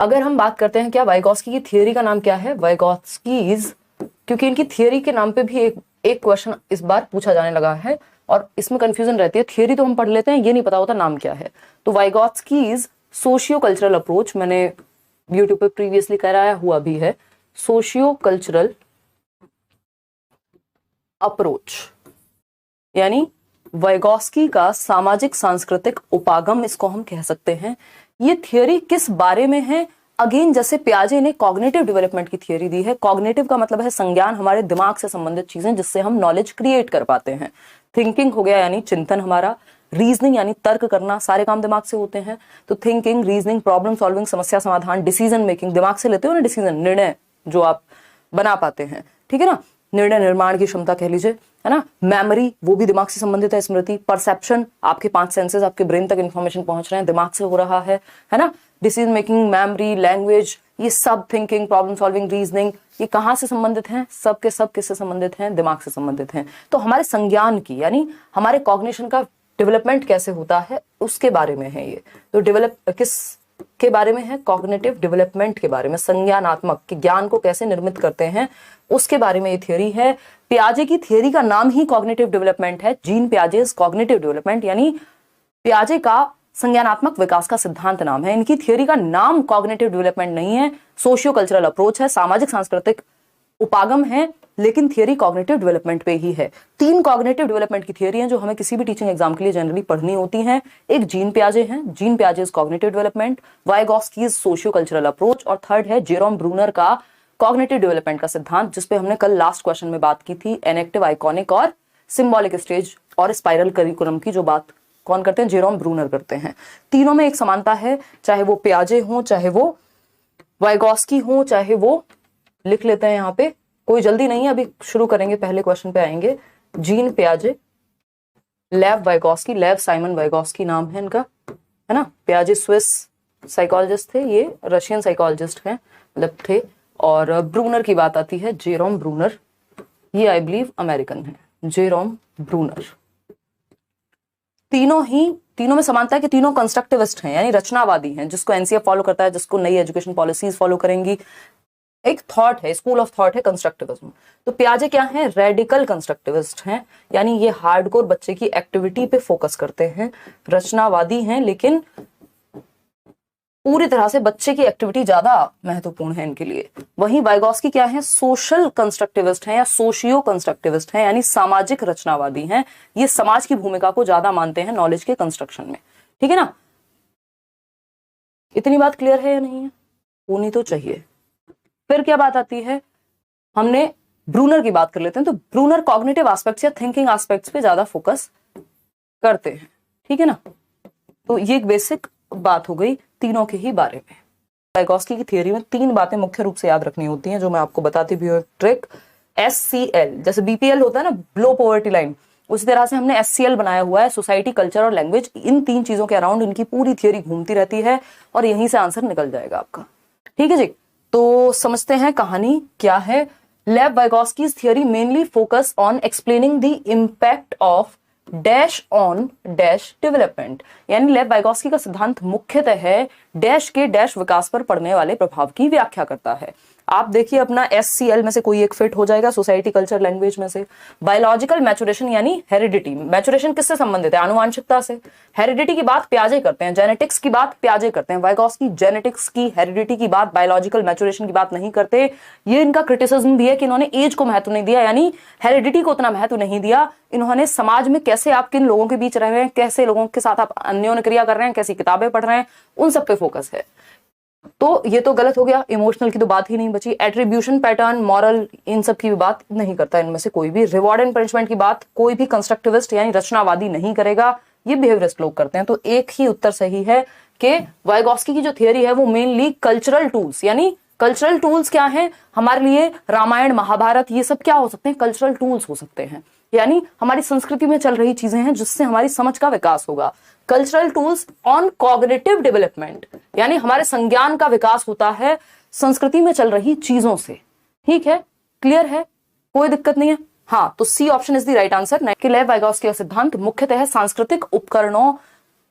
अगर हम बात करते हैं क्या वाइगॉस्की की थियरी का नाम क्या है, वाइगॉस्कीज, क्योंकि इनकी थियरी के नाम पे भी एक क्वेश्चन इस बार पूछा जाने लगा है और इसमें कंफ्यूजन रहती है। थियरी तो हम पढ़ लेते हैं, ये नहीं पता होता नाम क्या है। तो वाइगॉस्कीज सोशियो कल्चरल अप्रोच, मैंने यूट्यूब पे प्रीवियसली कराया हुआ भी है, सोशियो कल्चरल अप्रोच, यानी वाइगॉस्की का सामाजिक सांस्कृतिक उपागम इसको हम कह सकते हैं। ये थियरी किस बारे में है? अगेन जैसे पियाजे ने कॉग्निटिव डेवलपमेंट की थियरी दी है। कॉग्निटिव का मतलब है संज्ञान, हमारे दिमाग से संबंधित चीजें जिससे हम नॉलेज क्रिएट कर पाते हैं। थिंकिंग हो गया यानी चिंतन हमारा, रीजनिंग यानी तर्क करना, सारे काम दिमाग से होते हैं। तो थिंकिंग, रीजनिंग, प्रॉब्लम सॉल्विंग, समस्या समाधान, डिसीजन मेकिंग, दिमाग से लेते हो ना डिसीजन, निर्णय जो आप बना पाते हैं, ठीक है ना, निर्णय निर्माण की क्षमता कह लीजिए, है ना। मेमोरी वो भी दिमाग से संबंधित है, स्मृति। परसेप्शन, आपके 5 सेंसेस, आपके ब्रेन तक इंफॉर्मेशन पहुंच रहे हैं, दिमाग से हो रहा है ना। डिसीजन मेकिंग, मेमोरी, लैंग्वेज, ये सब, थिंकिंग, प्रॉब्लम सॉल्विंग, रीजनिंग, ये कहाँ से संबंधित हैं? सब के सब किससे संबंधित हैं? दिमाग से संबंधित हैं। तो हमारे संज्ञान की यानी हमारे कॉग्निशन का डेवलपमेंट कैसे होता है उसके बारे में है ये। तो डेवलप किस के बारे में है? कॉग्निटिव डेवलपमेंट के बारे में, संज्ञानात्मक के ज्ञान को कैसे निर्मित करते हैं उसके बारे में ये थियरी है। पियाजे की थियरी का नाम ही कॉग्निटिव डेवलपमेंट है, जीन पियाजेस कॉग्निटिव डेवलपमेंट, यानी पियाजे का संज्ञानात्मक विकास का सिद्धांत नाम है। इनकी थियरी का नाम कॉग्निटिव डेवलपमेंट नहीं है, सोशियो कल्चरल अप्रोच है, सामाजिक सांस्कृतिक उपागम है, लेकिन थियरी कॉग्निटिव डेवलपमेंट पे ही है। 3 कॉग्निटिव डेवलपमेंट की थियरी हैं जो हमें किसी भी टीचिंग एग्जाम के लिए जनरली पढ़नी होती हैं। एक जीन पियाजे हैं, Jean Piaget's cognitive development, Vygotsky's socio cultural approach, और थर्ड है जेरोम ब्रूनर का कॉग्निटिव डेवलपमेंट का सिद्धांत, जिसपे हमने कल लास्ट क्वेश्चन में बात की थी। एनेक्टिव, आइकॉनिक और सिंबॉलिक स्टेज और स्पाइरल करिकुलम की जो बात कौन करते हैं? जेरोम ब्रूनर करते हैं। तीनों में एक समानता है, चाहे वो पियाजे हो, चाहे वो वाइगॉस्की हो, चाहे वो, लिख लेते हैं यहाँ पे, कोई जल्दी नहीं है, अभी शुरू करेंगे, पहले क्वेश्चन पे आएंगे। जीन पियाजे, लेव वाइगॉस्की, लेव साइमन वाइगॉस्की नाम है इनका, है ना। पियाजे स्विस साइकोलॉजिस्ट थे, ये रशियन साइकोलॉजिस्ट हैं, मतलब थे। और ब्रूनर की बात आती है, जेरोम ब्रूनर, ये आई बिलीव अमेरिकन है, जेरोम ब्रूनर। तीनों में समानता है कि तीनों कंस्ट्रक्टिविस्ट हैं, यानी रचनावादी हैं, जिसको एनसीएफ फॉलो करता है, जिसको नई एजुकेशन पॉलिसीज फॉलो करेंगी। एक थॉट है, स्कूल ऑफ थॉट है कंस्ट्रक्टिविज्म। तो पियाजे क्या है? रेडिकल कंस्ट्रक्टिविस्ट हैं, यानी ये हार्डकोर बच्चे की एक्टिविटी पे फोकस करते हैं, रचनावादी हैं, लेकिन पूरी तरह से बच्चे की एक्टिविटी ज्यादा महत्वपूर्ण है इनके लिए। वहीं वाइगॉस्की क्या है? सोशल कंस्ट्रक्टिविस्ट हैं या सोशियो कंस्ट्रक्टिविस्ट हैं, यानी सामाजिक रचनावादी हैं। ये समाज की भूमिका को ज्यादा मानते हैं नॉलेज के कंस्ट्रक्शन में, ठीक है ना। इतनी बात क्लियर है या नहीं है? होनी तो चाहिए। फिर क्या बात आती है, हमने ब्रूनर की बात कर लेते हैं। तो ब्रूनर कॉग्निटिव एस्पेक्ट्स या थिंकिंग एस्पेक्ट्स पे ज्यादा फोकस करते हैं, ठीक है ना। तो ये एक बेसिक बात हो गई तीनों के ही बारे में। वाइगॉस्की की थियरी में 3 बातें मुख्य रूप से याद रखनी होती हैं, जो मैं आपको बताती भी हूँ। ट्रिक, SCL, जैसे BPL होता है ना, बिलो पॉवर्टी लाइन, उसी तरह से हमने SCL बनाया हुआ है, सोसाइटी, कल्चर और लैंग्वेज। इन 3 चीजों के अराउंड इनकी पूरी थियरी घूमती रहती है और यहीं से आंसर निकल जाएगा आपका, ठीक है जी। तो समझते हैं कहानी क्या है। Lev Vygotsky's theory mainly focus on explaining the impact of dash on dash development, यानी लेव वाइगॉस्की का सिद्धांत मुख्यतः है डैश के डैश विकास पर पड़ने वाले प्रभाव की व्याख्या करता है। आप देखिए अपना SCL में से कोई एक फिट हो जाएगा, सोसाइटी, कल्चर, लैंग्वेज में से। बायोलॉजिकल मैचुरेशन यानी हेरिडिटी, मैचुरेशन किससे संबंधित है? आनुवांशिकता से। हेरिडिटी की बात पियाजे करते हैं, जेनेटिक्स की बात पियाजे करते हैं। वाइगॉस्की जेनेटिक्स की, हेरिडिटी की बात, बायोलॉजिकल मैचुरेशन की बात नहीं करते। ये इनका क्रिटिसिज्म भी है कि इन्होंने एज को महत्व नहीं दिया, यानी हेरिडिटी को उतना महत्व नहीं दिया। इन्होंने समाज में कैसे आप किन लोगों के बीच रह रहे हैं, कैसे लोगों के साथ आप अन्योन्य क्रिया कर रहे हैं, कैसी किताबें पढ़ रहे हैं, उन सब पे फोकस है। तो ये तो गलत हो गया, इमोशनल की तो बात ही नहीं बची। एट्रीब्यूशन, पैटर्न, मॉरल, इन सब की भी बात नहीं करता इनमें से कोई भी। रिवॉर्ड एंड पनिशमेंट की बात कोई भी कंस्ट्रक्टिविस्ट यानी रचनावादी नहीं करेगा, ये बिहेवियरिस्ट लोग करते हैं। तो एक ही उत्तर सही है कि वाइगॉस्की की जो थियरी है वो मेनली कल्चरल टूल्स, यानी कल्चरल टूल्स क्या है हमारे लिए? रामायण, महाभारत, ये सब क्या हो सकते हैं? कल्चरल टूल्स हो सकते हैं, यानी हमारी संस्कृति में चल रही चीजें हैं जिससे हमारी समझ का विकास होगा। Cultural tools on cognitive development, यानी हमारे संज्ञान का विकास होता है संस्कृति में चल रही चीजों से, ठीक है, क्लियर है, कोई दिक्कत नहीं है। हाँ, तो C option is the right answer. कि लेव वाइगॉस्की का सिद्धांत मुख्यतः सांस्कृतिक उपकरणों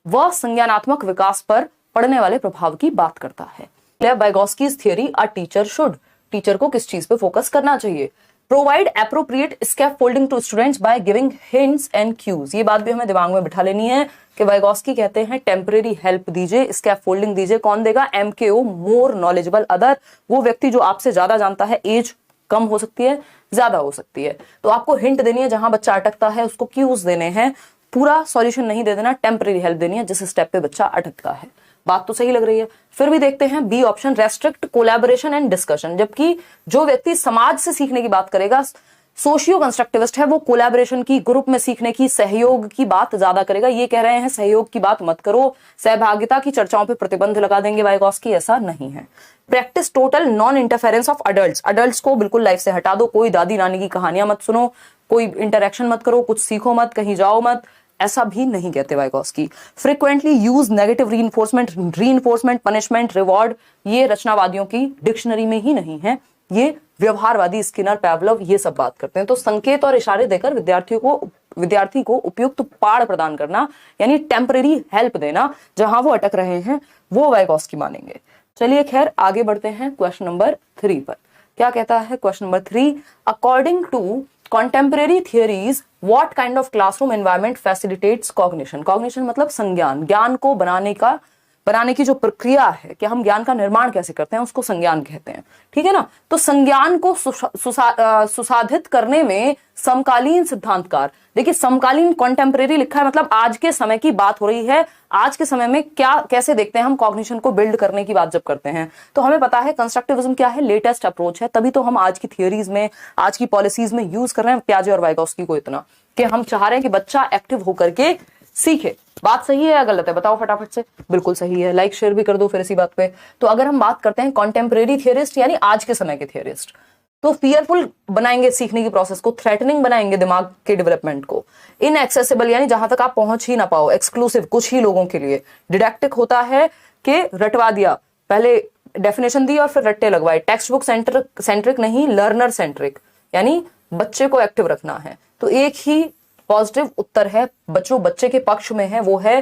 व संज्ञानात्मक विकास पर पड़ने वाले प्रभाव की बात करता है। Vygotsky's theory, a teacher should, teacher को किस चीज पे फोकस करना चाहिए। Provide appropriate scaffolding to students by giving hints and cues, ये बात भी हमें दिमाग में बिठा लेनी है कि वाइगोस्की कहते हैं टेम्परेरी हेल्प दीजिए, स्कैफोल्डिंग दीजिए। कौन देगा? MKO, मोर नॉलेजेबल अदर, वो व्यक्ति जो आपसे ज्यादा जानता है। एज कम हो सकती है, ज्यादा हो सकती है, तो आपको हिंट देनी है, जहां बच्चा अटकता है उसको क्यूज देने हैं, पूरा सॉल्यूशन नहीं दे देना, टेम्परेरी हेल्प देनी है जिस स्टेप पे बच्चा अटकता है। बात तो सही लग रही है। फिर भी देखते हैं B option, restrict collaboration and discussion, जबकि जो व्यक्ति समाज से सीखने की बात करेगा, सोशियो कंस्ट्रक्टिविस्ट है, वो कोलैबोरेशन की, ग्रुप में सीखने की, सहयोग की बात ज्यादा करेगा। ये कह रहे हैं सहयोग की बात मत करो, सहभागिता की चर्चाओं पे प्रतिबंध लगा देंगे वाइगोस्की, ऐसा नहीं है। Practice total non interference of adults, adults को बिल्कुल लाइफ से हटा दो, कोई दादी नानी की कहानियां मत सुनो, कोई इंटरेक्शन मत करो, कुछ सीखो मत, कहीं जाओ मत, ऐसा भी नहीं कहते Vygotsky. Frequently use negative reinforcement, punishment, reward, ये रचनावादियों की डिक्शनरी में ही नहीं है, ये व्यवहारवादी स्किनर, पैवलव ये सब बात करते हैं। तो संकेत और इशारे देकर विद्यार्थी को उपयुक्त पाड़ प्रदान करना, यानी टेम्परेरी हेल्प देना जहां वो अटक रहे हैं, वो वाइगोस्की मानेंगे। चलिए खैर आगे बढ़ते हैं क्वेश्चन नंबर 3 पर। क्या कहता है question number 3? According to contemporary theories what kind of classroom environment facilitates cognition, cognition मतलब संज्ञान, ज्ञान को बनाने की जो प्रक्रिया है कि हम ज्ञान का निर्माण कैसे करते हैं उसको संज्ञान कहते हैं, ठीक है ना। तो संज्ञान को सुसाधित करने में समकालीन सिद्धांतकार, देखिए समकालीन कॉन्टेम्परेरी लिखा है, मतलब आज के समय की बात हो रही है, आज के समय में क्या कैसे देखते हैं हम कॉग्निशन को बिल्ड करने की बात जब करते हैं, तो हमें पता है कंस्ट्रक्टिविज्म क्या है, लेटेस्ट अप्रोच है, तभी तो हम आज की थियोरीज में, आज की पॉलिसीज में यूज कर रहे हैं पियाजे और वाइगोस्की को इतना, कि हम चाह रहे हैं कि बच्चा एक्टिव होकर के सीखे। बात सही है या गलत है बताओ फटाफट से? बिल्कुल सही है, लाइक शेयर भी कर दो फिर इसी बात पे। तो अगर हम बात करते हैं कॉन्टेम्परेरी थियरिस्ट यानी आज के समय के थियरिस्ट, तो फियरफुल बनाएंगे सीखने की प्रोसेस को, थ्रेटनिंग बनाएंगे दिमाग के डेवलपमेंट को, इनएक्सेसिबल यानी जहां तक आप पहुंच ही ना पाओ, एक्सक्लूसिव कुछ ही लोगों के लिए, डिडैक्टिक होता है कि रटवा दिया, पहले डेफिनेशन दी और फिर रट्टे लगवाए, टेक्स्ट बुक सेंट्रिक नहीं, लर्नर सेंट्रिक यानी बच्चे को एक्टिव रखना है। तो एक ही पॉजिटिव उत्तर है बच्चे के पक्ष में है, वो है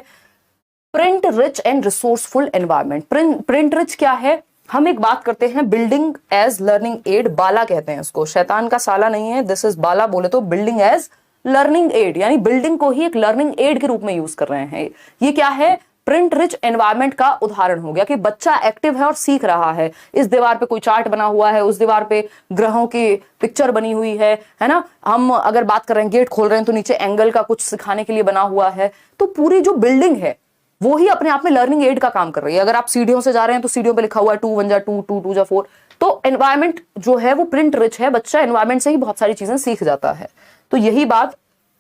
print rich and resourceful environment. Print rich क्या है? हम एक बात करते हैं बिल्डिंग एज लर्निंग एड, बाला कहते हैं उसको, शैतान का साला नहीं है, दिस इज बाला, बोले तो बिल्डिंग एज लर्निंग एड, यानी बिल्डिंग को ही एक लर्निंग एड के रूप में यूज कर रहे हैं। ये क्या है? प्रिंट रिच एनवायरनमेंट का उदाहरण हो गया कि बच्चा एक्टिव है और सीख रहा है, इस दीवार पे कोई चार्ट बना हुआ है, उस दीवार पे ग्रहों की पिक्चर बनी हुई है ना, हम अगर बात कर रहे हैं गेट खोल रहे हैं तो नीचे एंगल का कुछ सिखाने के लिए बना हुआ है, तो पूरी जो बिल्डिंग है वो ही अपने आप में लर्निंग एड का काम कर रही है। अगर आप सीढ़ियों से जा रहे हैं तो सीढ़ियों पे लिखा हुआ है 2 1 जा 2 2 2 जा 4, तो एनवायरनमेंट जो है वो प्रिंट रिच है, बच्चा एनवायरनमेंट से ही बहुत सारी चीजें सीख जाता है। तो यही बात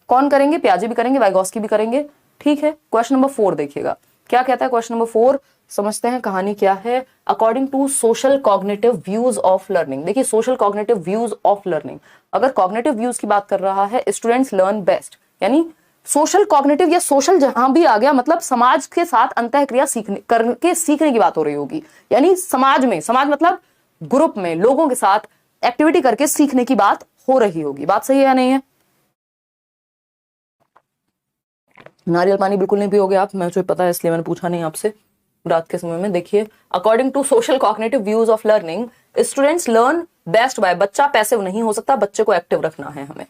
कौन करेंगे? पियाजे भी करेंगे, वाइगोस्की भी करेंगे, ठीक है। क्वेश्चन नंबर 4 देखिएगा क्या कहता है क्वेश्चन नंबर 4, समझते हैं कहानी क्या है। According to social cognitive views of learning, देखिए social cognitive views of learning, अगर कॉग्निटिव व्यूज की बात कर रहा है, स्टूडेंट्स लर्न बेस्ट, यानी सोशल कॉग्निटिव या सोशल जहां भी आ गया मतलब समाज के साथ अंतःक्रिया सीखने की बात हो रही होगी, यानी समाज में, समाज मतलब ग्रुप में लोगों के साथ एक्टिविटी करके सीखने की बात हो रही होगी। बात सही है या नहीं है? नारियल पानी बिल्कुल नहीं पियोगे आप, मुझे पता है इसलिए मैंने पूछा नहीं आपसे रात के समय में। देखिए according to social cognitive views of learning, students learn best by, बच्चा पैसिव नहीं हो सकता, बच्चे को एक्टिव रखना है हमें,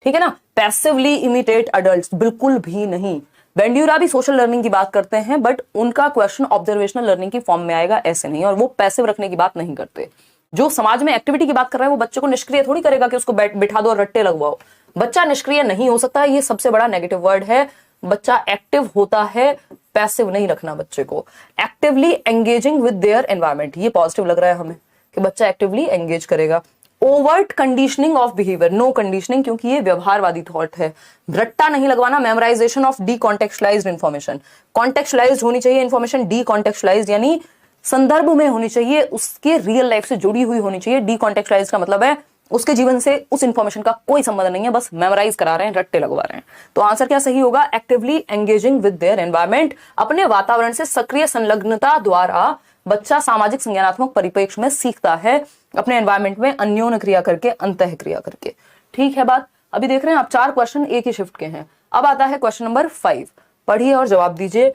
ठीक है ना। पैसिवली इमिटेट अडल्ट्स बिल्कुल भी नहीं। बेंड्यूरा भी सोशल लर्निंग की बात करते हैं, बट उनका क्वेश्चन ऑब्जर्वेशनल लर्निंग की फॉर्म में आएगा, ऐसे नहीं, और वो पैसिव रखने की बात नहीं करते। जो समाज में एक्टिविटी की बात कर रहा है वो बच्चे को निष्क्रिय थोड़ी करेगा कि उसको बिठा दो और रट्टे लगवाओ। बच्चा निष्क्रिय नहीं हो सकता, ये सबसे बड़ा नेगेटिव वर्ड है। बच्चा एक्टिव होता है, पैसिव नहीं रखना बच्चे को। Actively engaging with their environment, ये पॉजिटिव लग रहा है हमें कि बच्चा एक्टिवली एंगेज करेगा। Overt conditioning of behaviour, no conditioning, क्योंकि ये व्यवहारवादी थॉट है। रट्टा नहीं लगवाना। Memorisation of decontextualised information, contextualised होनी चाहिए इन्फॉर्मेशन, डीकॉन्टेक्चुअलाइज्ड यानी संदर्भ में होनी चाहिए, उसके रियल लाइफ से जुड़ी हुई होनी चाहिए। डीकॉन्टेक्चुअलाइज्ड का मतलब है उसके जीवन से उस इंफॉर्मेशन का कोई संबंध नहीं है, बस मेमोराइज करा रहे हैं, रट्टे लगवा रहे हैं। तो आंसर क्या सही होगा? Actively engaging with their environment, अपने वातावरण से सक्रिय संलग्नता द्वारा बच्चा सामाजिक संज्ञानात्मक परिप्रेक्ष्य में सीखता है, अपने एनवायरनमेंट में अन्योन्य क्रिया करके, अंतः क्रिया करके, ठीक है बात। अभी देख रहे हैं आप 4 क्वेश्चन एक ही शिफ्ट के हैं। अब आता है क्वेश्चन नंबर 5, पढ़िए और जवाब दीजिए।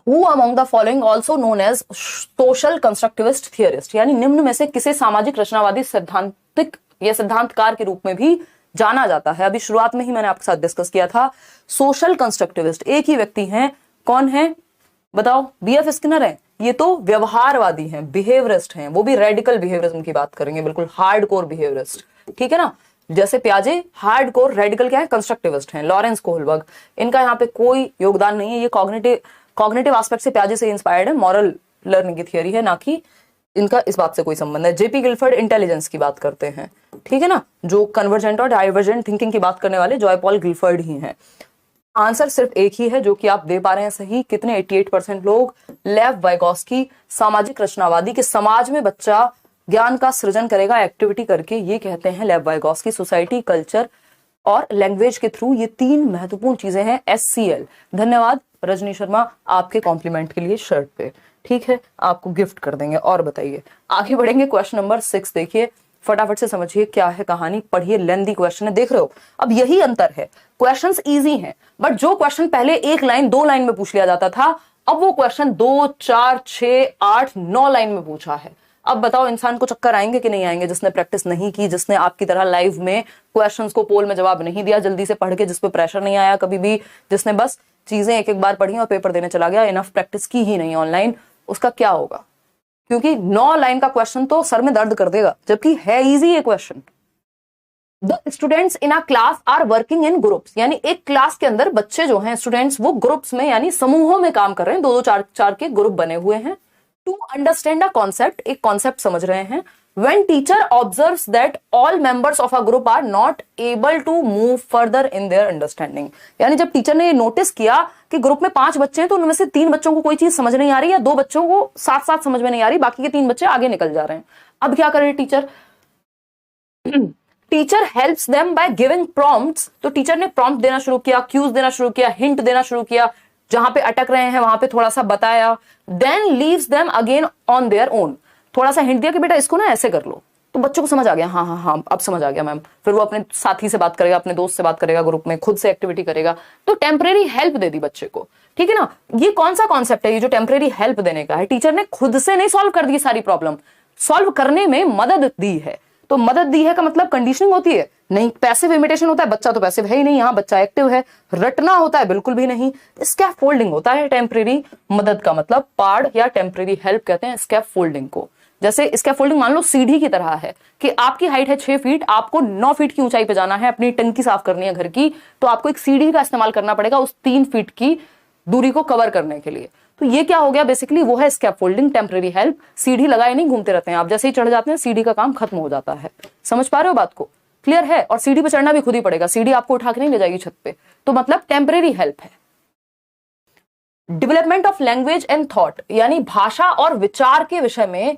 Who among the following also known as social constructivist theorist, यानी निम्न में से किसे सामाजिक रचनावादी सैद्धांतिक या सिद्धांतकार के रूप में भी जाना जाता है? अभी शुरुआत में ही मैंने आपके साथ डिस्कस किया था। सोशल कंस्ट्रक्टिविस्ट एक ही व्यक्ति हैं, कौन है बताओ? बीएफ स्किनर है। ये तो व्यवहारवादी हैं, बिहेवियरिस्ट हैं, वो भी रेडिकल बिहेवियरिज्म की बात करेंगे, बिल्कुल हार्डकोर बिहेवियरिस्ट, ठीक है ना। जैसे प्याजे हार्डकोर, रेडिकल क्या है? कंस्ट्रक्टिविस्ट हैं। लॉरेंस कोहलबर्ग, इनका यहाँ पे कोई योगदान नहीं है, ये कॉग्निटिव एस्पेक्ट से प्याजे से इंस्पायर्ड है, मॉरल लर्निंग की थियरी है, ना कि इनका इस बात से कोई संबंध है। जेपी गिलफर्ड इंटेलिजेंस की बात करते हैं, ठीक है ना, जो कन्वर्जेंट और डाइवर्जेंट थिंकिंग की बात करने वाले जॉय पॉल गिलफर्ड ही हैं। आंसर सिर्फ एक ही है जो कि आप दे पा रहे हैं सही। कितने? 88% लोग। लेव वाइगोस्की सामाजिक रचनावादी के समाज में बच्चा ज्ञान का सृजन करेगा एक्टिविटी करके, ये कहते हैं लेव वाइगोस्की। सोसाइटी, कल्चर और लैंग्वेज के थ्रू, ये 3 महत्वपूर्ण चीजें हैं। SCL। धन्यवाद रजनी शर्मा आपके कॉम्प्लीमेंट के लिए शर्ट पे, ठीक है, आपको गिफ्ट कर देंगे। और बताइए, आगे बढ़ेंगे। क्वेश्चन नंबर 6 देखिए, फटाफट से समझिए क्या है कहानी, पढ़िए। लेंदी क्वेश्चन है, देख रहे हो। अब यही अंतर है, क्वेश्चंस इजी हैं, बट जो क्वेश्चन पहले 1 लाइन 2 लाइन में पूछ लिया जाता था, अब वो क्वेश्चन 2, 4, 6, 8, 9 लाइन में पूछा है। अब बताओ इंसान को चक्कर आएंगे कि नहीं आएंगे, जिसने प्रैक्टिस नहीं की, जिसने आपकी तरह लाइव में क्वेश्चंस को पोल में जवाब नहीं दिया जल्दी से पढ़ के, जिस पे प्रेशर नहीं आया कभी भी, जिसने बस चीजें एक बार पढ़ी और पेपर देने चला गया, इनफ प्रैक्टिस की ही नहीं ऑनलाइन, उसका क्या होगा? क्योंकि 9 लाइन का क्वेश्चन तो सर में दर्द कर देगा, जबकि है इजी ये question. The students in a class are working in groups, यानी एक क्लास के अंदर बच्चे जो हैं स्टूडेंट्स, वो ग्रुप्स में यानी समूहों में काम कर रहे हैं, 2-2, 4-4 के ग्रुप बने हुए हैं। टू अंडरस्टैंड अ कॉन्सेप्ट, एक कॉन्सेप्ट समझ रहे हैं। When teacher observes that all members of a group are not able to move further in their understanding, यानी जब टीचर ने ये नोटिस किया कि ग्रुप में 5 बच्चे हैं तो उनमें से 3 बच्चों को कोई चीज समझ नहीं आ रही, या 2 बच्चों को साथ साथ समझ में नहीं आ रही, बाकी के 3 बच्चे आगे निकल जा रहे हैं। अब क्या करे teacher? Teacher helps them by giving prompts, तो टीचर ने प्रॉम्प्ट देना शुरू किया, क्यूज देना शुरू किया, हिंट देना शुरू किया, जहां पे अटक रहे हैं वहां पे थोड़ा सा बताया। Then leaves them again on their own, थोड़ा सा हिंट दिया कि बेटा इसको ना ऐसे कर लो, तो बच्चों को समझ आ गया, हाँ हाँ हाँ अब समझ आ गया मैम। फिर वो अपने साथी से बात करेगा, अपने दोस्त से बात करेगा, ग्रुप में खुद से एक्टिविटी करेगा, तो टेम्परेरी हेल्प दे दी बच्चे को, ठीक है ना। ये कौन सा कॉन्सेप्ट है? ये जो टेम्परेरी हेल्प देने का है, टीचर ने खुद से नहीं सॉल्व कर दी सारी प्रॉब्लम, सॉल्व करने में मदद दी है। तो मदद दी है का मतलब कंडीशनिंग होती है? नहीं। पैसिव इमिटेशन होता है? बच्चा तो पैसिव है ही नहीं, यहाँ बच्चा एक्टिव है। रटना होता है? बिल्कुल भी नहीं। स्कैफोल्डिंग होता है टेम्परेरी मदद का मतलब, पार्ड या टेम्परेरी हेल्प कहते हैं स्कैफोल्डिंग को। जैसे स्कैफोल्डिंग मान लो सीढ़ी की तरह है कि आपकी हाइट है 6 फीट, आपको 9 फीट की ऊंचाई पे जाना है, अपनी टंकी साफ करनी है घर की, तो आपको एक सीढ़ी का इस्तेमाल करना पड़ेगा उस 3 फीट की दूरी को कवर करने के लिए। तो ये क्या हो गया? बेसिकली वो है स्कैफोल्डिंग, टेम्परेरी हेल्प। सीढ़ी लगाए नहीं घूमते रहते हैं आप, जैसे ही चढ़ जाते हैं सीढ़ी का काम खत्म हो जाता है। समझ पा रहे हो बात को? क्लियर है? और सीढ़ी पे चढ़ना भी खुद ही पड़ेगा, सीढ़ी आपको उठा के नहीं ले जाएगी छत पे, तो मतलब टेम्परेरी हेल्प है। Development of language and thought, यानी भाषा और विचार के विषय में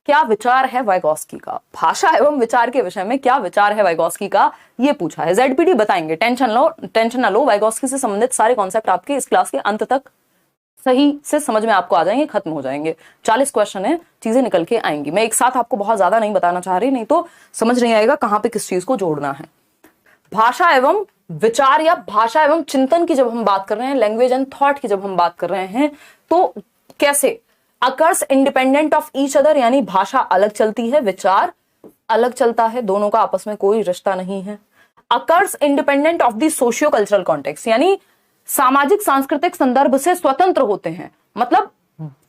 क्या विचार है वाइगोस्की का? भाषा एवं विचार के विषय में क्या विचार है वाइगोस्की का, ये पूछा है। ZPD बताएंगे, टेंशन ना लो, वाइगोस्की से संबंधित सारे कॉन्सेप्ट आपके इस क्लास के अंत तक सही से समझ में आपको आ जाएंगे, खत्म हो जाएंगे। 40 क्वेश्चन है, चीजें निकल के आएंगी। मैं एक साथ आपको बहुत ज्यादा नहीं बताना चाह रही, नहीं तो समझ नहीं आएगा कहां पे किस चीज को जोड़ना है। भाषा एवं विचार या भाषा एवं चिंतन की जब हम बात कर रहे हैं, लैंग्वेज एंड थॉट की जब हम बात कर रहे हैं, तो कैसे occurs independent of each other, यानी भाषा अलग चलती है, विचार अलग चलता है, दोनों का आपस में कोई रिश्ता नहीं है। Occurs independent of the socio cultural context, यानी सामाजिक सांस्कृतिक संदर्भ से स्वतंत्र होते हैं। मतलब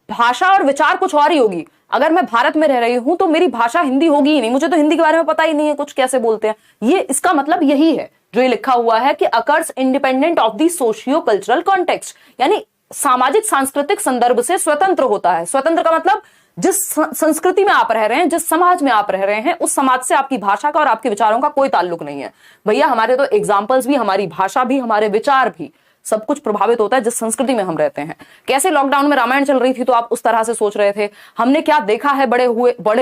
भाषा और विचार कुछ और ही होगी। अगर मैं भारत में रह रही हूं तो मेरी भाषा हिंदी होगी ही नहीं, मुझे तो हिंदी के बारे में पता ही नहीं है कुछ कैसे बोलते हैं। ये इसका मतलब यही है जो ये लिखा हुआ है कि occurs independent of the socio cultural context, यानी सामाजिक सांस्कृतिक संदर्भ से स्वतंत्र होता है। स्वतंत्र का मतलब जिस संस्कृति में आप रह रहे हैं, जिस समाज में आप रह रहे हैं, उस समाज से आपकी भाषा का और आपके विचारों का कोई ताल्लुक नहीं है। भैया हमारे तो एग्जाम्पल्स भी, हमारी भाषा भी, हमारे विचार भी, सब कुछ प्रभावित होता है जिस संस्कृति में हम रहते हैं। कैसे लॉकडाउन में रामायण चल रही थी तो आप उस तरह से सोच रहे थे, हमने क्या देखा है बड़े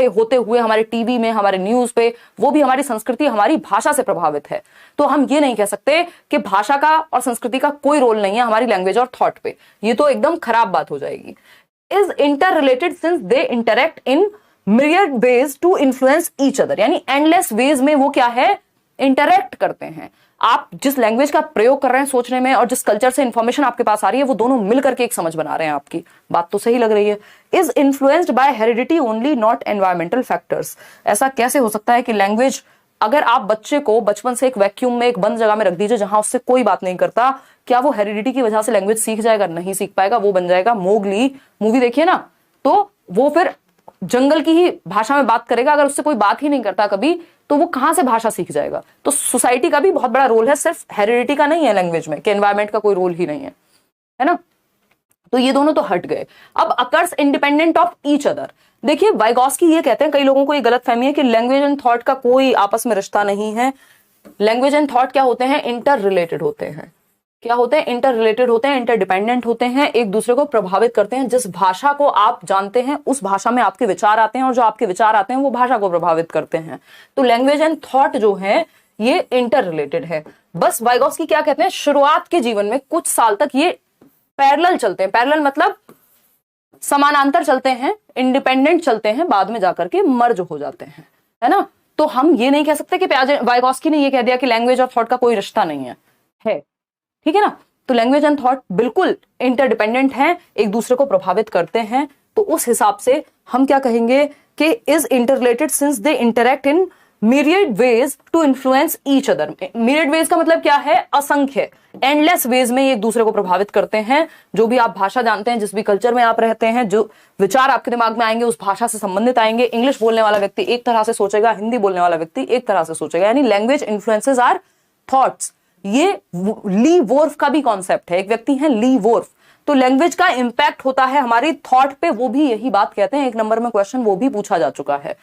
होते हुए हमारे टीवी में, हमारे न्यूज पे, वो भी हमारी संस्कृति, हमारी भाषा से प्रभावित है। तो हम ये नहीं कह सकते कि भाषा का और संस्कृति का कोई रोल नहीं है हमारी लैंग्वेज और थॉट पे, ये तो एकदम खराब बात हो जाएगी। Is inter related since they interact in myriad ways to influence each other, यानी एंडलेस वेज में वो क्या है, इंटरेक्ट करते हैं। आप जिस लैंग्वेज का प्रयोग कर रहे हैं सोचने में और जिस कल्चर से इंफॉर्मेशन आपके पास आ रही है वो दोनों मिलकर के एक समझ बना रहे हैं आपकी। बात तो सही लग रही है। Is influenced by heredity only not environmental factors. ऐसा कैसे हो सकता है कि लैंग्वेज, अगर आप बच्चे को बचपन से एक वैक्यूम में एक बंद जगह में रख दीजिए जहां उससे कोई बात नहीं करता, क्या वो हेरिडिटी की वजह से लैंग्वेज सीख जाएगा? नहीं सीख पाएगा। वो बन जाएगा मोगली, मूवी देखिए ना, तो वो फिर जंगल की ही भाषा में बात करेगा। अगर उससे कोई बात ही नहीं करता कभी तो वो कहां से भाषा सीख जाएगा? तो सोसाइटी का भी बहुत बड़ा रोल है, सिर्फ हेरिडिटी का नहीं है लैंग्वेज में, कि एनवायरमेंट का कोई रोल ही नहीं है ना। तो ये दोनों तो हट गए। अब occurs independent of each other. देखिए वाइगॉस्की ये कहते हैं, कई लोगों को ये गलत फहमी है कि लैंग्वेज एंड थॉट का कोई आपस में रिश्ता नहीं है। लैंग्वेज एंड थॉट क्या होते हैं? इंटर रिलेटेड होते हैं। क्या होते हैं? इंटर रिलेटेड होते हैं, इंटरडिपेंडेंट होते हैं, एक दूसरे को प्रभावित करते हैं। जिस भाषा को आप जानते हैं उस भाषा में आपके विचार आते हैं और जो आपके विचार आते हैं वो भाषा को प्रभावित करते हैं। तो लैंग्वेज एंड थॉट जो है ये इंटर रिलेटेड है। बस वाइगॉस्की क्या कहते हैं, शुरुआत के जीवन में कुछ साल तक ये पैरेलल चलते हैं। पैरेलल मतलब समानांतर चलते हैं, इंडिपेंडेंट चलते हैं, बाद में जाकर के मर्ज हो जाते हैं, है ना। तो हम ये नहीं कह सकते कि वाइगॉस्की ने ये कह दिया कि लैंग्वेज और थॉट का कोई रिश्ता नहीं है, ठीक है ना। तो लैंग्वेज एंड थॉट बिल्कुल इंटरडिपेंडेंट हैं, एक दूसरे को प्रभावित करते हैं। तो उस हिसाब से हम क्या कहेंगे कि is interrelated since they interact in myriad ways to influence each other। myriad ways का मतलब क्या है? असंख्य, एंडलेस वेज में ये एक दूसरे को प्रभावित करते हैं। जो भी आप भाषा जानते हैं, जिस भी कल्चर में आप रहते हैं, जो विचार आपके दिमाग में आएंगे उस भाषा से संबंधित आएंगे। इंग्लिश बोलने वाला व्यक्ति एक तरह से सोचेगा, हिंदी बोलने वाला व्यक्ति एक तरह से सोचेगा, यानी लैंग्वेज इन्फ्लुएंसेस आर थॉट्स। ये ली वोर्फ का भी कॉन्सेप्ट है। एक व्यक्ति है ली वोर्फ। तो लैंग्वेज का इंपैक्ट होता है हमारी थॉट पे, वो भी यही बात कहते हैं। एक नंबर में क्वेश्चन वो भी पूछा जा चुका है।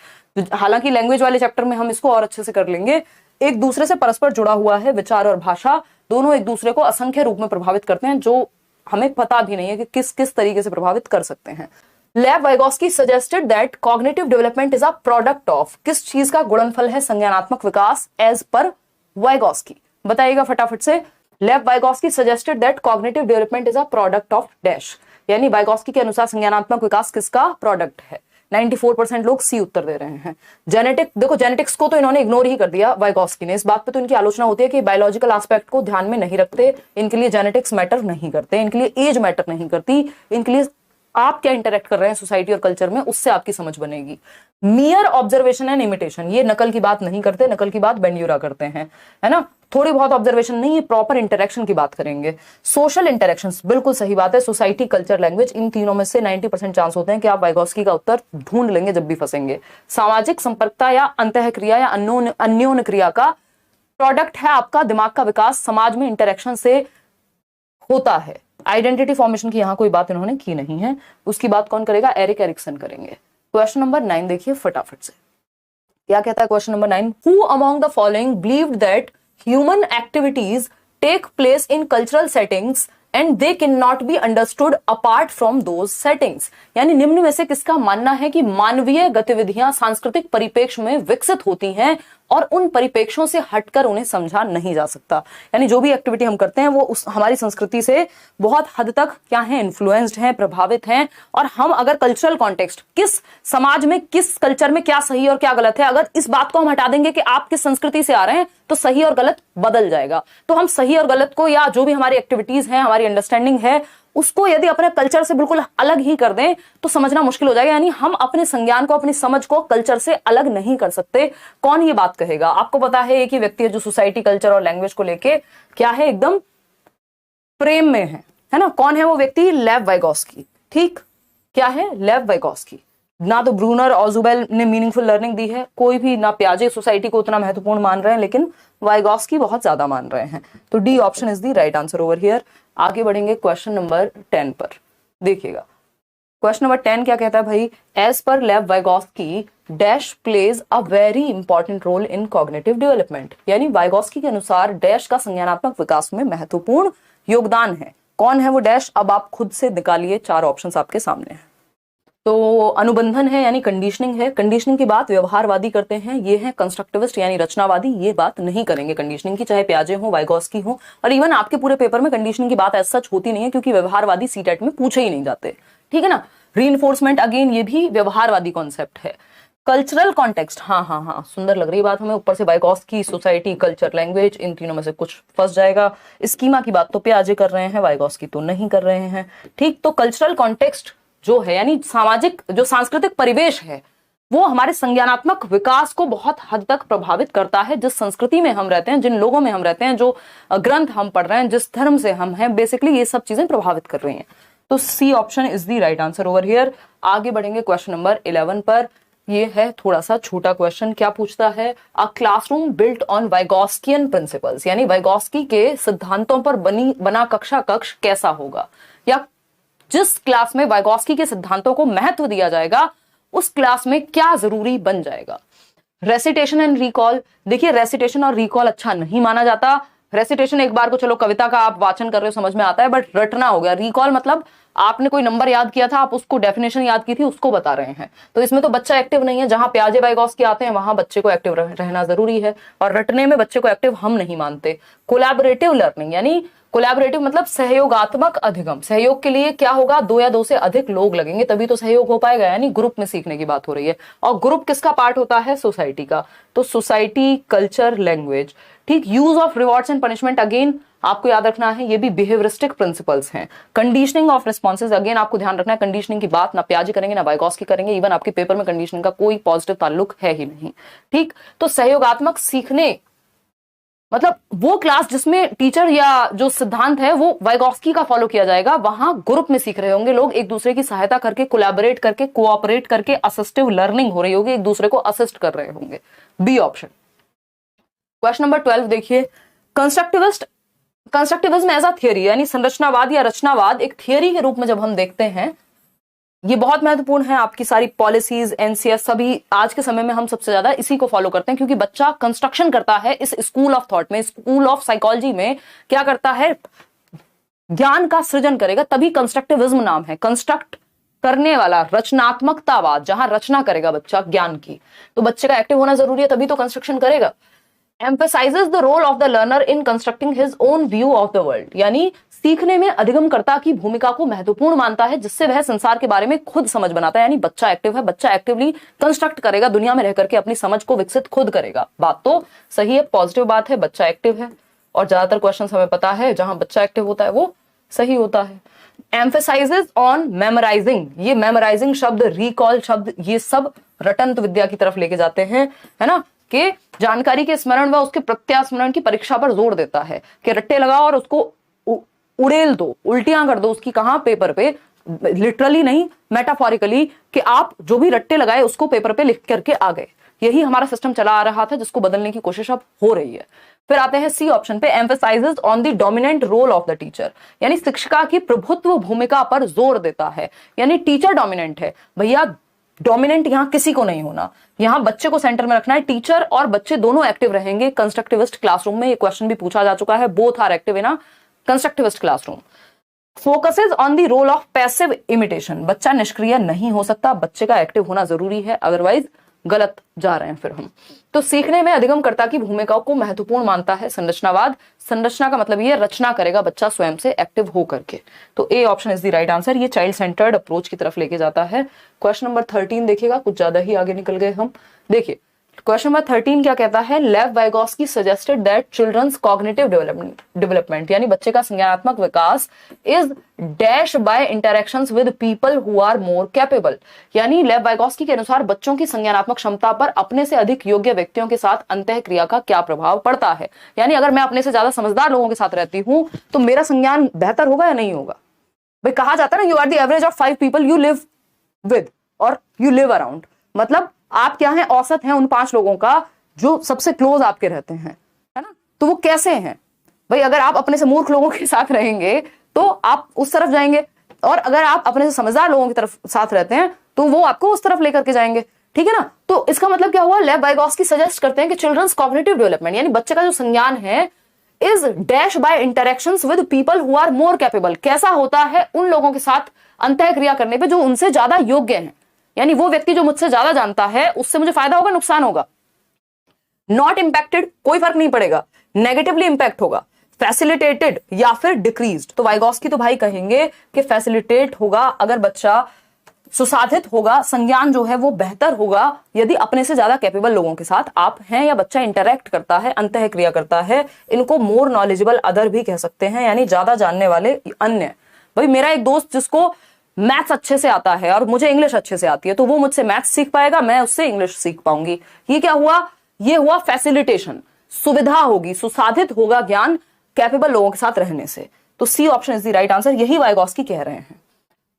हालांकि लैंग्वेज वाले चैप्टर में हम इसको और अच्छे से कर लेंगे। एक दूसरे से परस्पर जुड़ा हुआ है विचार और भाषा, दोनों एक दूसरे को असंख्य रूप में प्रभावित करते हैं, जो हमें पता भी नहीं है कि किस किस तरीके से प्रभावित कर सकते हैं। Lev Vygotsky suggested that cognitive development is a product of, किस चीज का गुणनफल है संज्ञानात्मक विकास एज पर वाइगॉस्की? बताइएगा फटाफट से। Lev Vygotsky suggested that cognitive development is a product of dash, यानी वाइगॉस्की के अनुसार संज्ञानात्मक विकास किसका प्रोडक्ट है? 94% लोग सी उत्तर दे रहे हैं। जेनेटिक, देखो जेनेटिक्स को तो इन्होंने इग्नोर ही कर दिया वाइगॉस्की ने। इस बात पे तो इनकी आलोचना होती है कि बायोलॉजिकल एस्पेक्ट को ध्यान में नहीं रखते, इनके लिए जेनेटिक्स मैटर नहीं करते, इनके लिए एज मैटर नहीं करती, इनके लिए आप क्या इंटरेक्ट कर रहे हैं सोसाइटी और कल्चर में उससे आपकी समझ बनेगी। मियर ऑब्जर्वेशन एंड इमिटेशन, ये नकल की बात नहीं करते, नकल की बात बेंड्यूरा करते हैं, है ना। थोड़ी बहुत ऑब्जर्वेशन नहीं, ये प्रॉपर इंटरेक्शन की बात करेंगे। सोशल इंटरेक्शंस, बिल्कुल सही बात है। सोसाइटी, कल्चर, लैंग्वेज, इन तीनों में से 90% चांस होते हैं कि आप वाइगॉस्की का उत्तर ढूंढ लेंगे जब भी फंसेंगे। सामाजिक संपर्कता या अंतःक्रिया या अन्योन्य क्रिया का प्रोडक्ट है आपका दिमाग का विकास, समाज में इंटरेक्शन से होता है। आइडेंटिटी फॉर्मेशन की यहां कोई बात इन्होंने की नहीं है, उसकी बात कौन करेगा? एरिक एरिक्सन करेंगे। क्वेश्चन नंबर 9 देखिए फटाफट से, क्या कहता है question number 9? Who among the following believed that human activities take place in cultural settings and they can not be understood apart from those settings, यानी निम्न में से किसका मानना है कि मानवीय गतिविधियां सांस्कृतिक परिप्रेक्ष्य में विकसित होती हैं और उन परिप्रेक्ष्यों से हटकर उन्हें समझा नहीं जा सकता। यानी जो भी एक्टिविटी हम करते हैं वो उस हमारी संस्कृति से बहुत हद तक क्या है? इन्फ्लुएंस्ड हैं, प्रभावित हैं। और हम अगर कल्चरल कॉन्टेक्स्ट, किस समाज में किस कल्चर में क्या सही और क्या गलत है, अगर इस बात को हम हटा देंगे कि आप किस संस्कृति से आ रहे हैं तो सही और गलत बदल जाएगा। तो हम सही और गलत को, या जो भी हमारी एक्टिविटीज हैं, हमारी अंडरस्टैंडिंग है, उसको यदि अपने कल्चर से बिल्कुल अलग ही कर दें तो समझना मुश्किल हो जाएगा। यानी हम अपने संज्ञान को, अपनी समझ को कल्चर से अलग नहीं कर सकते। कौन ये बात कहेगा? आपको पता है एक ही व्यक्ति है जो सोसाइटी, कल्चर और लैंग्वेज को लेके क्या है? एकदम प्रेम में है ना। कौन है वो व्यक्ति? लेव वाइगॉस्की। ठीक, क्या है? Lev Vygotsky. ना तो ब्रूनर और जुबेल ने मीनिंगफुल लर्निंग दी है, कोई भी ना पियाजे सोसाइटी को उतना महत्वपूर्ण मान रहे हैं, लेकिन वाइगॉस्की बहुत ज्यादा मान रहे हैं। तो D option is the right answer over here. आगे बढ़ेंगे क्वेश्चन नंबर 10 पर। देखिएगा क्वेश्चन नंबर 10 क्या कहता है भाई? एज पर Lev Vygotsky dash plays a very important role in cognitive development, यानी वाइगॉस्की के अनुसार डैश का संज्ञानात्मक विकास में महत्वपूर्ण योगदान है। कौन है वो डैश? अब आप खुद से निकालिए, 4 ऑप्शंस आपके सामने हैं। तो अनुबंधन है यानी कंडीशनिंग है। कंडीशनिंग की बात व्यवहारवादी करते हैं, ये है कंस्ट्रक्टिविस्ट यानी रचनावादी, ये बात नहीं करेंगे कंडीशनिंग की, चाहे पियाजे हो, वाइगॉस्की हो। और इवन आपके पूरे पेपर में कंडीशनिंग की बात एज सच होती नहीं है, क्योंकि व्यवहारवादी सीटेट में पूछे ही नहीं जाते, ठीक है ना। रीइंफोर्समेंट, अगेन ये भी व्यवहारवादी कॉन्सेप्ट है। कल्चरल कॉन्टेक्स्ट, हाँ हाँ हाँ, सुंदर लग रही बात हमें। ऊपर से वाइगॉस्की, सोसाइटी, कल्चर, लैंग्वेज, इन तीनों में से कुछ फंस जाएगा। स्कीमा की बात तो पियाजे कर रहे हैं, वाइगॉस्की तो नहीं कर रहे हैं। ठीक, तो कल्चरल कॉन्टेक्स्ट जो है, यानी सामाजिक जो सांस्कृतिक परिवेश है, वो हमारे संज्ञानात्मक विकास को बहुत हद तक प्रभावित करता है। जिस संस्कृति में हम रहते हैं, जिन लोगों में हम रहते हैं, जो ग्रंथ हम पढ़ रहे हैं, जिस धर्म से हम हैं, बेसिकली ये सब चीजें प्रभावित कर रही हैं। तो C option is the right answer over here. आगे बढ़ेंगे क्वेश्चन नंबर 11 पर। ये है थोड़ा सा छोटा क्वेश्चन। क्या पूछता है? A classroom built on Vygotskian principles, यानी वाइगॉस्की के सिद्धांतों पर बना कक्षा कक्ष कैसा होगा, या जिस क्लास में वाइगॉस्की के सिद्धांतों को महत्व दिया जाएगा उस क्लास में क्या जरूरी बन जाएगा। रेसिटेशन एंड रिकॉल, देखिए रेसिटेशन और रिकॉल अच्छा नहीं माना जाता। रेसिटेशन एक बार को चलो कविता का आप वाचन कर रहे हो समझ में आता है, बट रटना हो गया। रिकॉल मतलब आपने कोई नंबर याद किया था, आप उसको डेफिनेशन याद की थी, उसको बता रहे हैं। तो इसमें तो बच्चा एक्टिव नहीं है। जहां पियाजे वाइगॉस्की आते हैं वहां बच्चे को एक्टिव रहना जरूरी है, और रटने में बच्चे को एक्टिव हम नहीं मानते। कोलैबोरेटिव लर्निंग, यानी कोलैबोरेटिव मतलब सहयोगात्मक अधिगम। सहयोग के लिए क्या होगा? 2 या 2 से अधिक लोग लगेंगे तभी तो सहयोग हो पाएगा, यानी ग्रुप में सीखने की बात हो रही है। और ग्रुप किसका पार्ट होता है? सोसाइटी का। तो सोसाइटी, कल्चर, लैंग्वेज। ठीक, use of rewards and punishment, again आपको याद रखना है ये भी बिहेवियरिस्टिक प्रिंसिपल्स हैं। कंडीशनिंग ऑफ रिस्पॉन्सेज, अगेन आपको ध्यान रखना है कंडीशनिंग की बात ना पियाजे करेंगे ना वाइगॉस्की करेंगे। इवन आपके पेपर में कंडीशनिंग का कोई पॉजिटिव ताल्लुक है ही नहीं। ठीक, तो सहयोगात्मक सीखने मतलब वो क्लास जिसमें टीचर या जो सिद्धांत है वो वाइगॉस्की का फॉलो किया जाएगा, वहां ग्रुप में सीख रहे होंगे लोग, एक दूसरे की सहायता करके, कोलैबोरेट करके, कोऑपरेट करके, असिस्टिव लर्निंग हो रही होगी, एक दूसरे को असिस्ट कर रहे होंगे। B option. क्वेश्चन नंबर 12 देखिए, कंस्ट्रक्टिविज्म एज अ थियरी, यानी संरचनावाद या रचनावाद एक थियरी के रूप में जब हम देखते हैं, ये बहुत महत्वपूर्ण है। आपकी सारी पॉलिसीज, एनसीएस, सभी आज के समय में हम सबसे ज्यादा इसी को फॉलो करते हैं, क्योंकि बच्चा कंस्ट्रक्शन करता है इस स्कूल ऑफ थॉट में, स्कूल ऑफ साइकोलॉजी में क्या करता है? ज्ञान का सृजन करेगा, तभी कंस्ट्रक्टिविज्म नाम है। कंस्ट्रक्ट करने वाला, रचनात्मकतावाद, जहां रचना करेगा बच्चा ज्ञान की, तो बच्चे का एक्टिव होना जरूरी है, तभी तो कंस्ट्रक्शन करेगा। emphasizes the role of the learner in constructing his own view of the world, यानी सीखने में अधिगमकर्ता की भूमिका को महत्वपूर्ण मानता है, जिससे वह संसार के बारे में खुद समझ बनाता है। यानी बच्चा एक्टिव है, बच्चा एक्टिवली कंस्ट्रक्ट करेगा, दुनिया में रह करके अपनी समझ को विकसित खुद करेगा। बात तो सही है, पॉजिटिव बात है, बच्चा एक्टिव है, और ज्यादातर क्वेश्चन हमें पता है जहां बच्चा एक्टिव होता है वो सही होता है। एम्फेसाइजेस ऑन मेमोराइजिंग, ये मेमोराइजिंग शब्द, रिकॉल शब्द, ये सब रटंत विद्या की तरफ लेके जाते हैं, है ना, कि जानकारी के स्मरण व उसके प्रत्यास्मरण की परीक्षा पर जोर देता है, कि रट्टे लगाओ और उसको उड़ेल दो, उल्टियां कर दो उसकी, कहां? पेपर पे। लिटरली नहीं, मेटाफोरिकली, कि आप जो भी रट्टे लगाए उसको पेपर पे लिख करके आ गए। यही हमारा सिस्टम चला आ रहा था, जिसको बदलने की कोशिश अब हो रही है। फिर आते हैं सी ऑप्शन पे, emphasises on the dominant role of the teacher, यानी शिक्षिका की प्रभुत्व भूमिका पर जोर देता है। यानी टीचर डोमिनेंट है भैया, डोमिनेंट यहां किसी को नहीं होना, यहां बच्चे को सेंटर में रखना है। टीचर और बच्चे दोनों एक्टिव रहेंगे कंस्ट्रक्टिविस्ट क्लासरूम में। ये क्वेश्चन भी पूछा जा चुका है, both are active in a constructivist classroom. Focuses on the role of passive imitation, बच्चा निष्क्रिय नहीं हो सकता, बच्चे का एक्टिव होना जरूरी है, अदरवाइज गलत जा रहे हैं फिर हम। तो सीखने में अधिगमकर्ता की भूमिका को महत्वपूर्ण मानता है संरचनावाद। संरचना का मतलब ये रचना करेगा बच्चा स्वयं से एक्टिव हो करके। तो A option is the right answer. ये चाइल्ड सेंटर्ड अप्रोच की तरफ लेके जाता है। क्वेश्चन नंबर 13 देखिएगा, कुछ ज्यादा ही आगे निकल गए हम। देखिए क्वेश्चन नंबर 13 क्या कहता है? Lev Vygotsky suggested that children's cognitive development, यानी बच्चे का संज्ञानात्मक विकास is dash by interactions with people who are more capable, यानी लेव वाइगॉस्की के अनुसार बच्चों की संज्ञानात्मक क्षमता पर अपने से अधिक योग्य व्यक्तियों के साथ अंतःक्रिया का क्या प्रभाव पड़ता है। यानी अगर मैं अपने से ज्यादा समझदार लोगों के साथ रहती हूं तो मेरा संज्ञान बेहतर होगा या नहीं होगा? भाई कहा जाता है ना, you are the average of 5 people you live with और यू लिव अराउंड, मतलब आप क्या हैं? औसत हैं उन 5 लोगों का जो सबसे क्लोज आपके रहते हैं, है ना। तो वो कैसे हैं भाई? अगर आप अपने से मूर्ख लोगों के साथ रहेंगे तो आप उस तरफ जाएंगे, और अगर आप अपने से समझदार लोगों की तरफ साथ रहते हैं तो वो आपको उस तरफ लेकर के जाएंगे, ठीक है ना। तो इसका मतलब क्या हुआ? लेव वाइगॉस्की सजेस्ट करते हैं कि चिल्ड्रंस कॉग्निटिव डेवलपमेंट, यानी बच्चे का जो संज्ञान है, is dash by interactions with people who are more capable, कैसा होता है? उन लोगों के साथ अंतःक्रिया करने पे जो उनसे ज्यादा योग्य हैं, यानी वो व्यक्ति जो मुझसे ज्यादा जानता है उससे मुझे फायदा होगा, नुकसान होगा? नॉट इंपैक्टेड, कोई फर्क नहीं पड़ेगा, नेगेटिवली इंपैक्ट होगा, फैसिलिटेटेड या फिर डिक्रीज्ड। तो वाइगॉस्की तो भाई कहेंगे कि फैसिलिटेट होगा अगर बच्चा सुसाधित होगा, संज्ञान जो है वो बेहतर होगा यदि अपने से ज्यादा कैपेबल लोगों के साथ आप हैं या बच्चा इंटरेक्ट करता है, अंतः क्रिया करता है। इनको मोर नॉलेजेबल अदर भी कह सकते हैं, यानी ज्यादा जानने वाले अन्य। भाई मेरा एक दोस्त जिसको मैथ्स अच्छे से आता है और मुझे इंग्लिश अच्छे से आती है, तो वो मुझसे मैथ्स सीख पाएगा, मैं उससे इंग्लिश सीख पाऊंगी। ये क्या हुआ? ये हुआ फैसिलिटेशन, सुविधा होगी, सुसाधित होगा ज्ञान कैपेबल लोगों के साथ रहने से। तो C option is the right answer, यही वाइगॉस्की कह रहे हैं।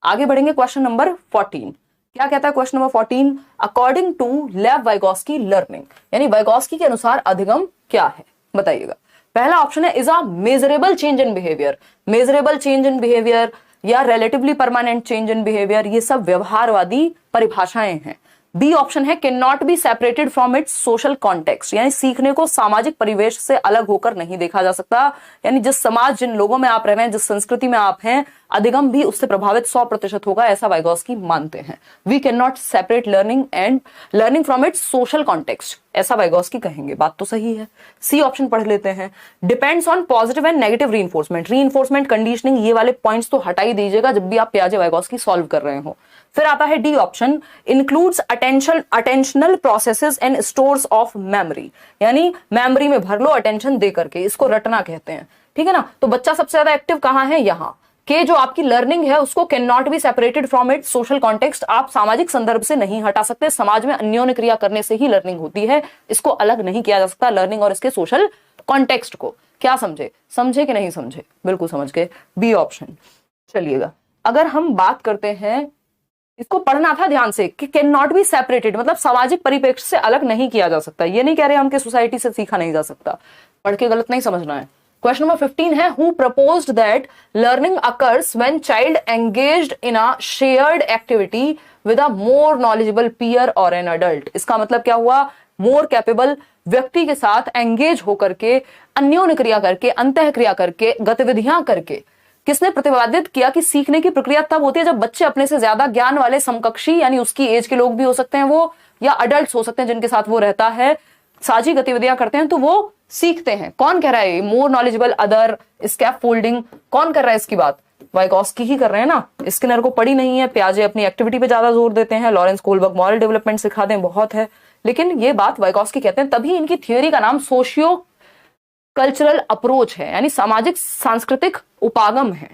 आगे बढ़ेंगे, क्वेश्चन नंबर 14। क्या कहता है question number 14? According to Lev Vygotsky learning, यानी वाइगॉस्की के अनुसार अधिगम क्या है, बताइएगा। पहला ऑप्शन है is a measurable change in behaviour. Measurable change in behaviour या relatively permanent change in behaviour, ये सब व्यवहारवादी परिभाषाएं हैं। बी ऑप्शन है can not be separated from its social context, यानी सीखने को सामाजिक परिवेश से अलग होकर नहीं देखा जा सकता। यानी जिस समाज, जिन लोगों में आप रह रहे हैं, जिस संस्कृति में आप हैं, अधिगम भी उससे प्रभावित 100% होगा, ऐसा वाइगॉस्की मानते हैं। We can not separate learning from its social context, ऐसा वाइगॉस्की कहेंगे। बात तो सही है। सी ऑप्शन पढ़ लेते हैं। Depends on positive and negative reinforcement. Reinforcement, conditioning, ये वाले पॉइंट्स तो हटा ही दीजिएगा जब भी आप पियाजे वाइगॉस्की सॉल्व कर रहे हो। फिर आता है D option, includes attentional processes and stores of memory, यानी मेमोरी में भर लो अटेंशन दे करके, इसको रटना कहते हैं। ठीक है ना? तो बच्चा सबसे ज्यादा एक्टिव कहां है? यहां के जो आपकी लर्निंग है उसको can not be separated from it social context, आप सामाजिक संदर्भ से नहीं हटा सकते। समाज में अन्योन्य क्रिया करने से ही लर्निंग होती है, इसको अलग नहीं किया जा सकता लर्निंग और इसके सोशल कॉन्टेक्स्ट को। क्या समझे? समझे कि नहीं समझे? बिल्कुल समझ गए, बी ऑप्शन। चलिएगा, अगर हम बात करते हैं, इसको पढ़ना था ध्यान से कि कैन नॉट बी सेपरेटेड, मतलब सामाजिक परिप्रेक्ष्य से अलग नहीं किया जा सकता। ये नहीं कह रहे हम कि सोसाइटी से सीखा नहीं जा सकता, पढ़ के गलत नहीं समझना है। क्वेश्चन नंबर 15 है who proposed that learning occurs when child engaged in a shared activity with a more knowledgeable peer और एन अडल्ट। इसका मतलब क्या हुआ? मोर कैपेबल व्यक्ति के साथ एंगेज होकर के, अन्योन्य क्रिया करके, अंतः क्रिया करके, गतिविधियां करके। किसने प्रतिपादित किया कि सीखने की प्रक्रिया तब होती है जब बच्चे अपने से ज्यादा ज्ञान वाले समकक्षी, यानी उसकी एज के लोग भी हो सकते हैं वो, या अडल्ट हो सकते हैं जिनके साथ वो रहता है, साझी गतिविधियां करते हैं, तो वो सीखते हैं। कौन कह रहा है? मोर नॉलेजेबल अदर, स्कैफोल्डिंग, कौन कर रहा है इसकी बात? वाइगॉस्की ही कर रहे हैं ना। स्किनर को पढ़ी नहीं है, पियाजे अपनी एक्टिविटी पे ज्यादा जोर देते हैं, लॉरेंस कोलबर्ग मॉरल डेवलपमेंट सिखा दें, बहुत है, लेकिन ये बात वाइगॉस्की कहते हैं। तभी इनकी थियोरी का नाम सोशियो कल्चरल अप्रोच है, यानी सामाजिक सांस्कृतिक उपागम है,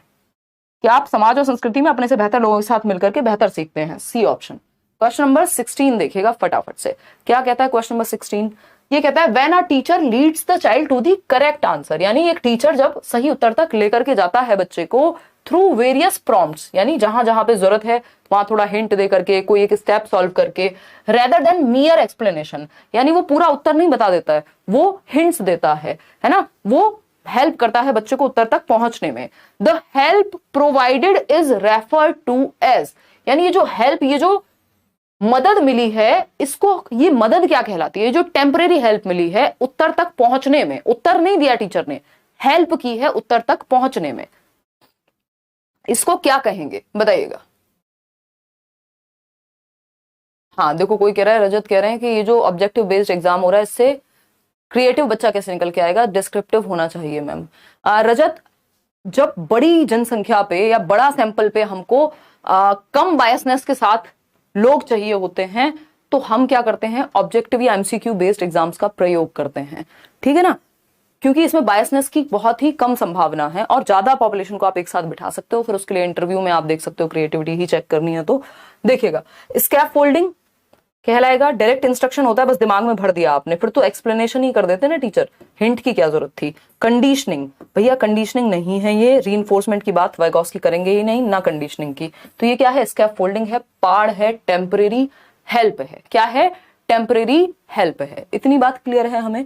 कि आप समाज और संस्कृति में अपने से बेहतर लोगों के साथ मिलकर के बेहतर सीखते हैं। C option. क्वेश्चन नंबर 16 देखिएगा फटाफट से। क्या कहता है क्वेश्चन नंबर 16? ये कहता है when a teacher leads the child to the correct answer, यानी एक टीचर जब सही उत्तर तक लेकर के जाता है बच्चे को थ्रू वेरियस प्रॉम्प्ट्स, यानी जहां जहां पे जरूरत है वहां थोड़ा हिंट दे करके, कोई एक स्टेप सॉल्व करके, रेदर देन मियर एक्सप्लेनेशन, यानी वो पूरा उत्तर नहीं बता देता है, वो हिंट्स देता है ना, वो हेल्प करता है बच्चे को उत्तर तक पहुंचने में। The help provided is referred to as, यानी ये जो हेल्प, ये जो मदद मिली है, इसको, ये मदद क्या कहलाती है? जो टेम्परेरी हेल्प मिली है उत्तर तक पहुंचने में, उत्तर नहीं दिया टीचर ने, हेल्प की है उत्तर तक पहुंचने में, इसको क्या कहेंगे बताइएगा। हाँ देखो, कोई कह रहा है, रजत कह रहे हैं कि ये जो ऑब्जेक्टिव बेस्ड एग्जाम हो रहा है इससे क्रिएटिव बच्चा कैसे निकल के आएगा? डिस्क्रिप्टिव होना चाहिए मैम। रजत, जब बड़ी जनसंख्या पे या बड़ा सैंपल पे हमको कम बायसनेस के साथ लोग चाहिए होते हैं, तो हम क्या करते हैं? ऑब्जेक्टिव या एमसीक्यू बेस्ड एग्जाम्स का प्रयोग करते हैं, ठीक है ना, क्योंकि इसमें बायसनेस की बहुत ही कम संभावना है और ज्यादा पॉपुलेशन को आप एक साथ बिठा सकते हो। फिर उसके लिए इंटरव्यू में आप देख सकते हो, क्रिएटिविटी ही चेक करनी है तो देखिएगा। स्कैफोल्डिंग कहलाएगा, डायरेक्ट इंस्ट्रक्शन होता है, बस दिमाग में भर दिया आपने, फिर तो एक्सप्लेनेशन ही कर देते ना टीचर, हिंट की क्या जरूरत थी? कंडीशनिंग, भैया कंडीशनिंग नहीं है ये, रीइंफोर्समेंट की बात वाइगॉस्की करेंगे ही नहीं, ना कंडीशनिंग की। तो ये क्या है? स्कैफोल्डिंग है, पाड़ है, टेम्परेरी हेल्प है। क्या है? टेम्परेरी हेल्प है। इतनी बात क्लियर है हमें।